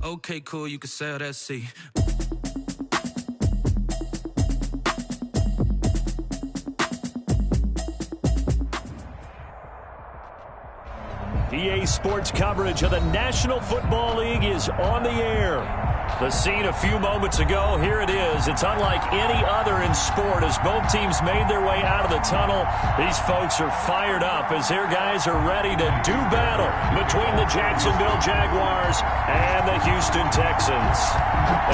Okay, cool, you can sail that sea. EA Sports coverage of the National Football League is on the air. The scene a few moments ago, here it is. It's unlike any other in sport as both teams made their way out of the tunnel. These folks are fired up as their guys are ready to do battle between the Jacksonville Jaguars and the Houston Texans.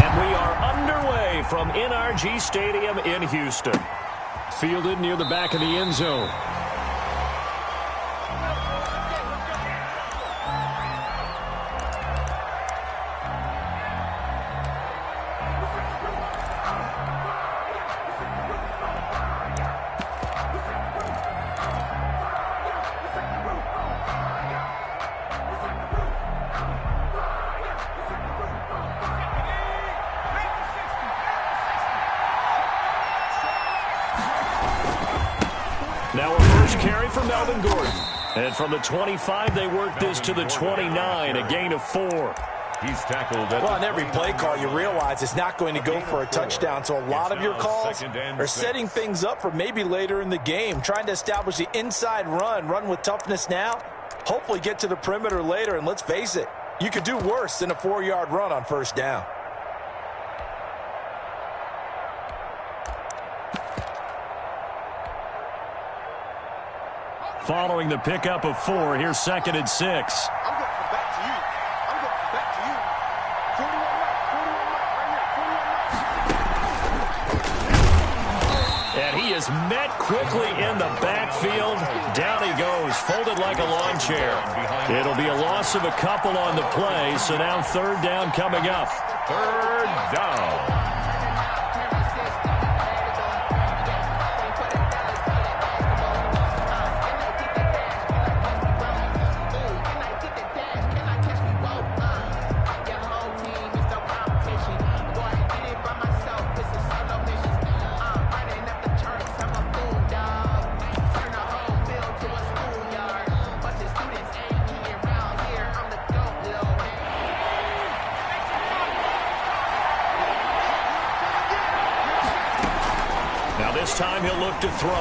And we are underway from NRG Stadium in Houston. Fielded near the back of the end zone. And from the 25, they work this to the 29, a gain of 4. He's tackled. Well, on every play call, you realize it's not going to go for a touchdown. So a lot of your calls are setting things up for maybe later in the game, trying to establish the inside run with toughness now, hopefully get to the perimeter later. And let's face it, you could do worse than a 4-yard run on first down. Following the pickup of 4, here's 2nd and 6. I'm going back to you. I'm going back to you. 41 right here. And he is met quickly in the backfield. Down he goes, folded like a lawn chair. It'll be a loss of a couple on the play, so now 3rd down coming up. 3rd down. Time he'll look to throw.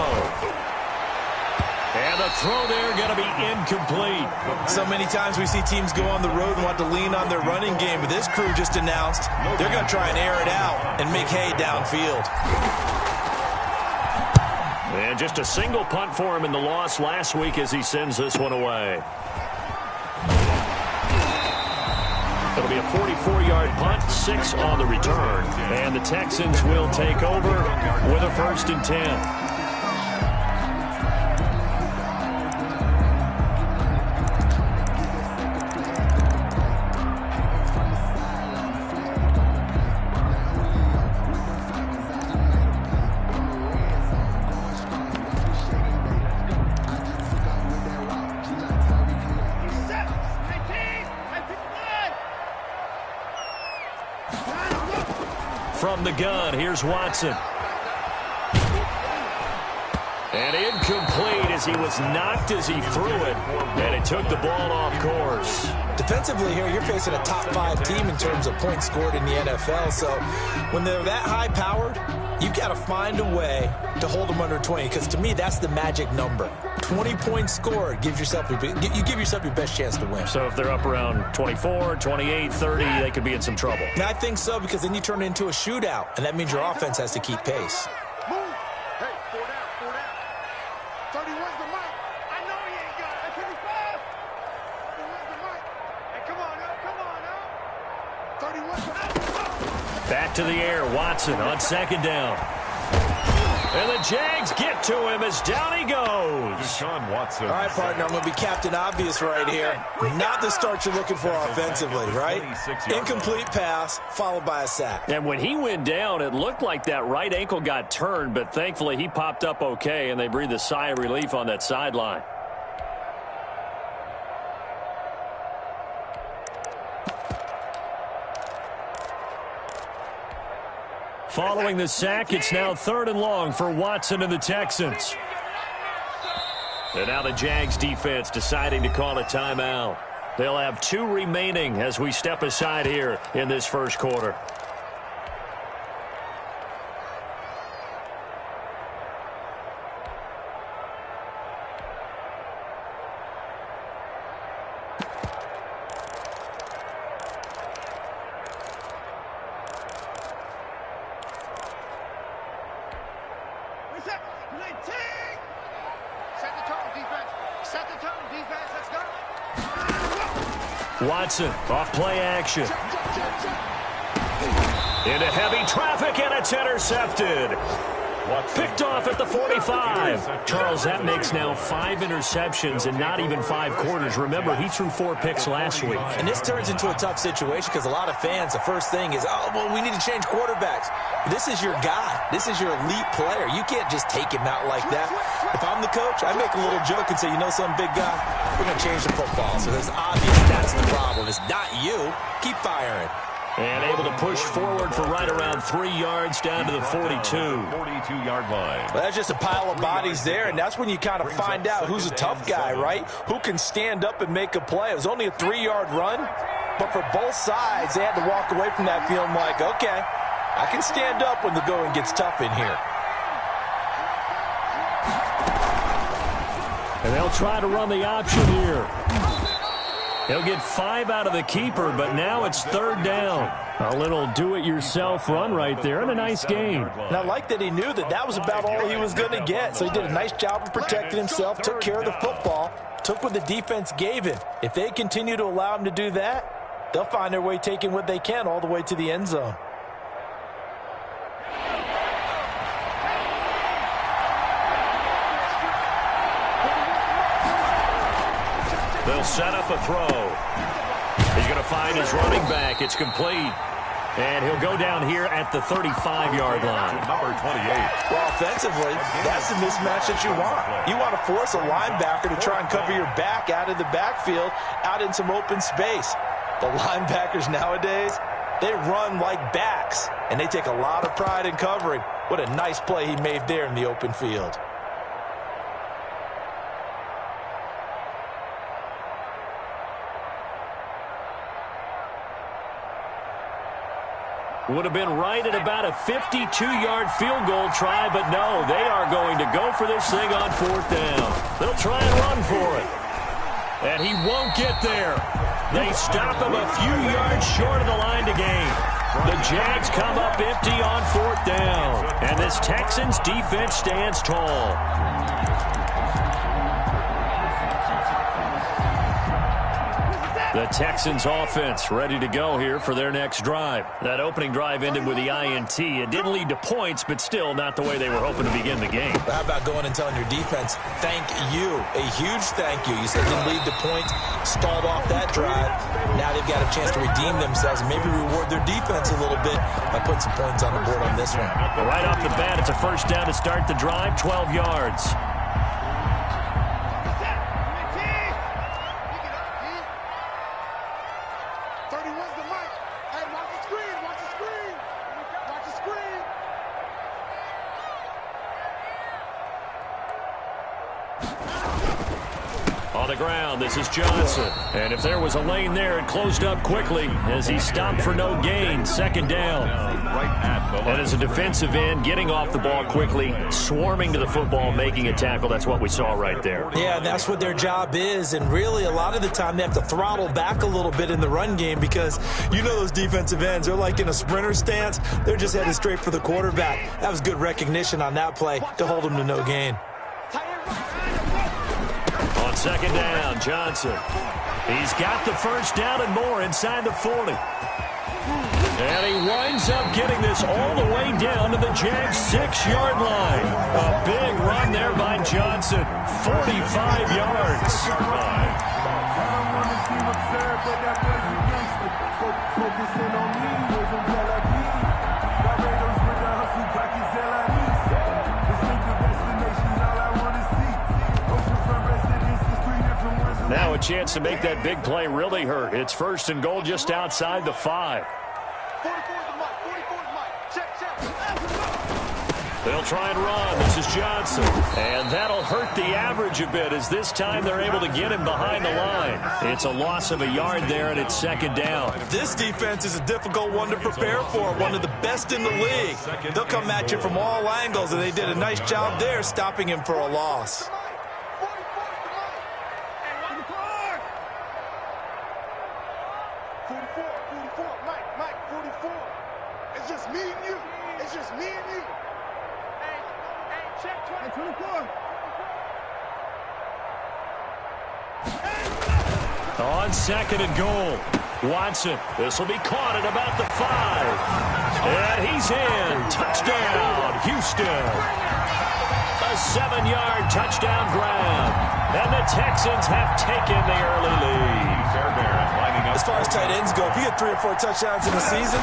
And the throw there going to be incomplete. So many times we see teams go on the road and want to lean on their running game, but this crew just announced they're going to try and air it out and make hay downfield. And just a single punt for him in the loss last week as he sends this one away. It'll be a 44-yard punt, 6 on the return. And the Texans will take over with a 1st and 10. From the gun, here's Watson. And incomplete as he was knocked as he threw it. And it took the ball off course. Defensively here, you're facing a top 5 team in terms of points scored in the NFL. So when they're that high-powered, you've got to find a way to hold them under 20. Because to me, that's the magic number. 20 points scored gives yourself you give yourself your best chance to win. So if they're up around 24, 28, 30, they could be in some trouble. And I think so, because then you turn it into a shootout, and that means your offense has to keep pace. Move. Hey, 4 down. 31's the mic. I know he ain't got it. 55. 31's the mic. Hey, come on now. 31's Back to the air, Watson on 2nd down. And the Jags get to him as down he goes. Deshaun Watson. All right, partner, I'm going to be Captain Obvious right here. Not the start you're looking for offensively, right? Incomplete pass followed by a sack. And when he went down, it looked like that right ankle got turned, but thankfully he popped up okay, and they breathed a sigh of relief on that sideline. Following the sack, it's now 3rd and long for Watson and the Texans. And now the Jags defense deciding to call a timeout. They'll have 2 remaining as we step aside here in this first quarter. Watson off play action. Into heavy traffic, and it's intercepted. Picked off at the 45. Charles, that makes now 5 interceptions and not even 5 quarters. Remember, he threw 4 picks last week. And this turns into a tough situation because a lot of fans, the first thing is, oh, well, we need to change quarterbacks. This is your guy. This is your elite player. You can't just take him out like that. If I'm the coach, I make a little joke and say, you know something, big guy? We're going to change the football. So it's obvious that's the problem. It's not you. Keep firing. And able to push forward for right around 3 yards down to the 42. 42-yard line. Well, that's just a pile of bodies there, and that's when you kind of find out who's a tough guy, right? Who can stand up and make a play. It was only a 3-yard run, but for both sides, they had to walk away from that feeling like, okay, I can stand up when the going gets tough in here. And they'll try to run the option here. He'll get 5 out of the keeper, but now it's 3rd down. A little do-it-yourself run right there, and a nice gain. And I like that he knew that that was about all he was going to get. So he did a nice job of protecting himself, took care of the football, took what the defense gave him. If they continue to allow him to do that, they'll find their way taking what they can all the way to the end zone. They'll set up a throw. He's going to find his running back. It's complete. And he'll go down here at the 35-yard line. Number 28. Well, offensively, that's the mismatch that you want. You want to force a linebacker to try and cover your back out of the backfield, out in some open space. The linebackers nowadays, they run like backs, and they take a lot of pride in covering. What a nice play he made there in the open field. Would have been right at about a 52-yard field goal try, but no, they are going to go for this thing on 4th down. They'll try and run for it. And he won't get there. They stop him a few yards short of the line to gain. The Jags come up empty on 4th down. And this Texans defense stands tall. The Texans offense ready to go here for their next drive. That opening drive ended with the INT. It didn't lead to points, but still not the way they were hoping to begin the game. How about going and telling your defense, thank you, a huge thank you. You said it didn't lead to points, stalled off that drive. Now they've got a chance to redeem themselves and maybe reward their defense a little bit by putting some points on the board on this one. Well, right off the bat, it's a 1st down to start the drive, 12 yards. On the ground, this is Johnson. And if there was a lane there, it closed up quickly as he stopped for no gain. 2nd down. And as a defensive end, getting off the ball quickly, swarming to the football, making a tackle. That's what we saw right there. Yeah, that's what their job is. And really, a lot of the time, they have to throttle back a little bit in the run game because you know those defensive ends, they're like in a sprinter stance. They're just headed straight for the quarterback. That was good recognition on that play to hold him to no gain. On 2nd down, Johnson. He's got the 1st down and more inside the 40. And he winds up getting this all the way down to the Jags' 6-yard line. A big run there by Johnson. 45 yards. Now a chance to make that big play really hurt. It's 1st and goal just outside the 5. They'll try and run. This is Johnson. And that'll hurt the average a bit as this time they're able to get him behind the line. It's a loss of a yard there, and it's second down. This defense is a difficult one to prepare for, one of the best in the league. They'll come at you from all angles, and they did a nice job there stopping him for a loss. 44, Mike, 44. It's just me and you. It's just me and you. Hey, check 24. On second and goal, Watson. This will be caught at about the 5. And he's in. Touchdown, Houston. A 7-yard touchdown grab. And the Texans have taken the early lead. As far as tight ends go, if you get 3 or 4 touchdowns in a season,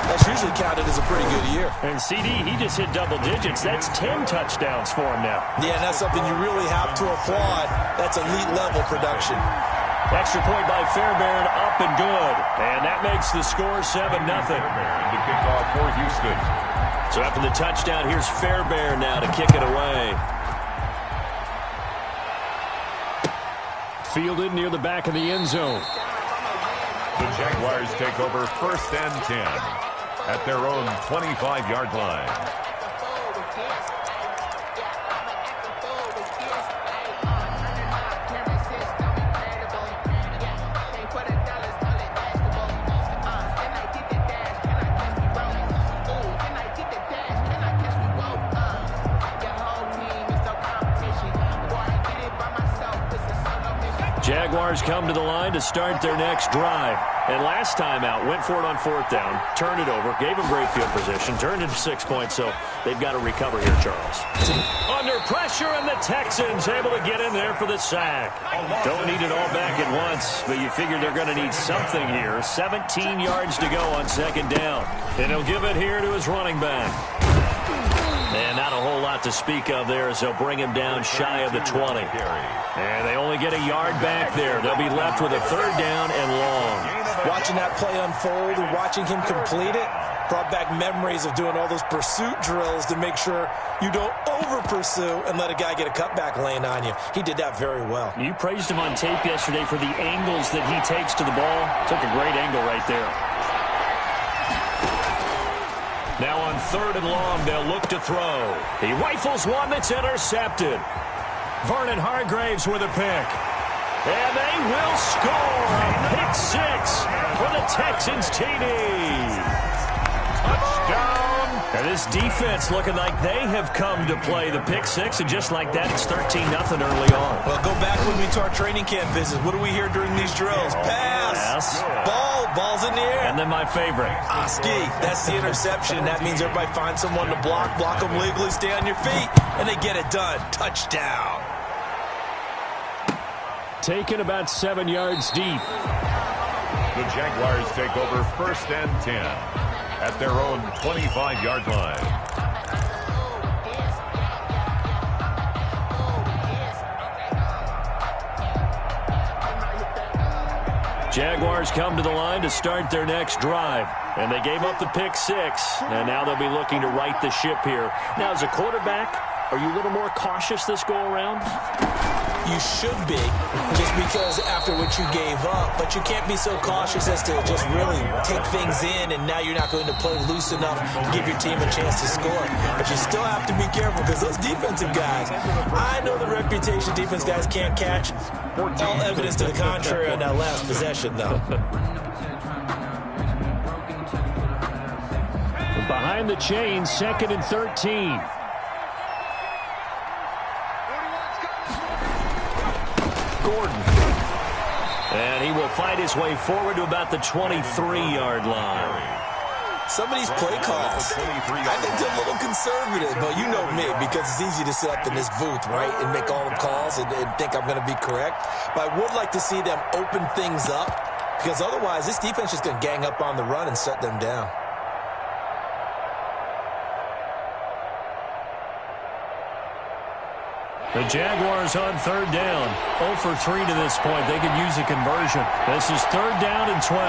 that's usually counted as a pretty good year. And CD, he just hit double digits. That's 10 touchdowns for him now. Yeah, and that's something you really have to applaud. That's elite level production. Extra point by Fairbairn, up and good. And that makes the score 7-0. The kickoff for Houston. So after the touchdown, here's Fairbairn now to kick it away. Fielded near the back of the end zone. The Jaguars take over 1st and 10 at their own 25-yard line. Jaguars come to the line to start their next drive. And last time out, went for it on 4th down, turned it over, gave them great field position, turned it 6 points, so they've got to recover here, Charles. Under pressure, and the Texans able to get in there for the sack. Don't need it all back at once, but you figure they're going to need something here. 17 yards to go on 2nd down. And he'll give it here to his running back. And not a whole lot to speak of there as they'll bring him down shy of the 20. And they only get a yard back there. They'll be left with a 3rd down and long. Watching that play unfold and watching him complete it brought back memories of doing all those pursuit drills to make sure you don't over-pursue and let a guy get a cutback lane on you. He did that very well. You praised him on tape yesterday for the angles that he takes to the ball. Took a great angle right there. Now on 3rd and long, they'll look to throw. He rifles one that's intercepted. Vernon Hargraves with a pick. And they will score a pick 6 for the Texans TD. Touchdown. And this defense looking like they have come to play the pick 6, and just like that, it's 13-0 early on. Well, go back with me to our training camp visits. What do we hear during these drills? Pass. Ball's in the air. And then my favorite. Ski. That's the interception. That means everybody finds someone to block them legally, stay on your feet, and they get it done. Touchdown. Taken about 7 yards deep. The Jaguars take over 1st and 10 at their own 25-yard line. Jaguars come to the line to start their next drive. And they gave up the pick 6. And now they'll be looking to right the ship here. Now, as a quarterback, are you a little more cautious this go-around? You should be, just because after what you gave up. But you can't be so cautious as to just really take things in, and now you're not going to play loose enough to give your team a chance to score. But you still have to be careful, because those defensive guys, I know the reputation defense guys can't catch. All evidence to the contrary on that last possession, though. Behind the chain, 2nd and 13. Gordon. And he will fight his way forward to about the 23-yard line. Some of these play calls, I think they're a little conservative, but you know me, because it's easy to sit up in this booth, right, and make all the calls and think I'm going to be correct. But I would like to see them open things up, because otherwise this defense is going to gang up on the run and shut them down. The Jaguars on 3rd down. 0 for 3 to this point. They could use a conversion. This is 3rd down and 12.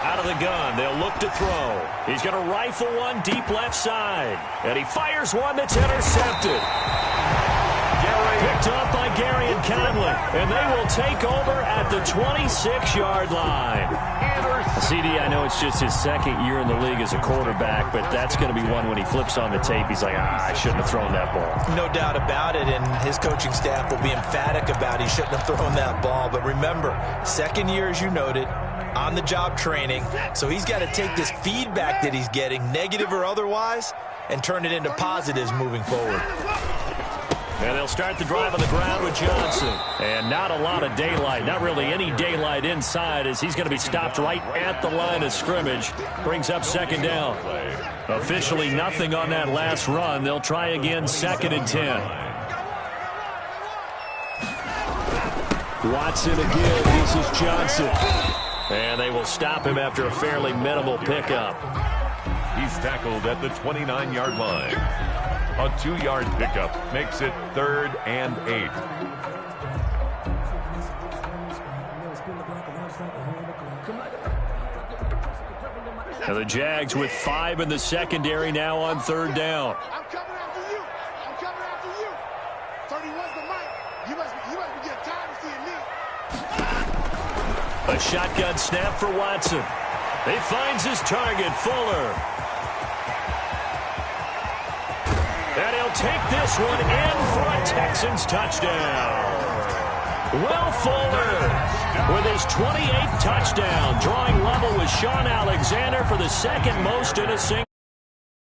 Out of of the gun. They'll look to throw. He's going to rifle one deep left side. And he fires one that's intercepted. Picked up by Gary and Conley. And they will take over at the 26-yard line. CD, I know it's just his second year in the league as a quarterback, but that's going to be one when he flips on the tape. He's like, I shouldn't have thrown that ball. No doubt about it, and his coaching staff will be emphatic about he shouldn't have thrown that ball. But remember, second year, as you noted, on-the-job training. So he's got to take this feedback that he's getting, negative or otherwise, and turn it into positives moving forward. And they'll start the drive on the ground with Johnson. And not a lot of daylight, not really any daylight inside, as he's going to be stopped right at the line of scrimmage. Brings up second down. Officially nothing on that last run. They'll try again, 2nd and 10. Watson again. This is Johnson. And they will stop him after a fairly minimal pickup. He's tackled at the 29-yard line. A 2-yard pickup makes it 3rd and 8. Now the Jags with 5 in the secondary now on 3rd down. I'm coming after you. I'm coming after you. 31's the mic. You must be getting tired of seeing me. A shotgun snap for Watson. He finds his target, Fuller. And he'll take this one in for a Texans touchdown. Will Fuller with his 28th touchdown, drawing level with Sean Alexander for the second most in a single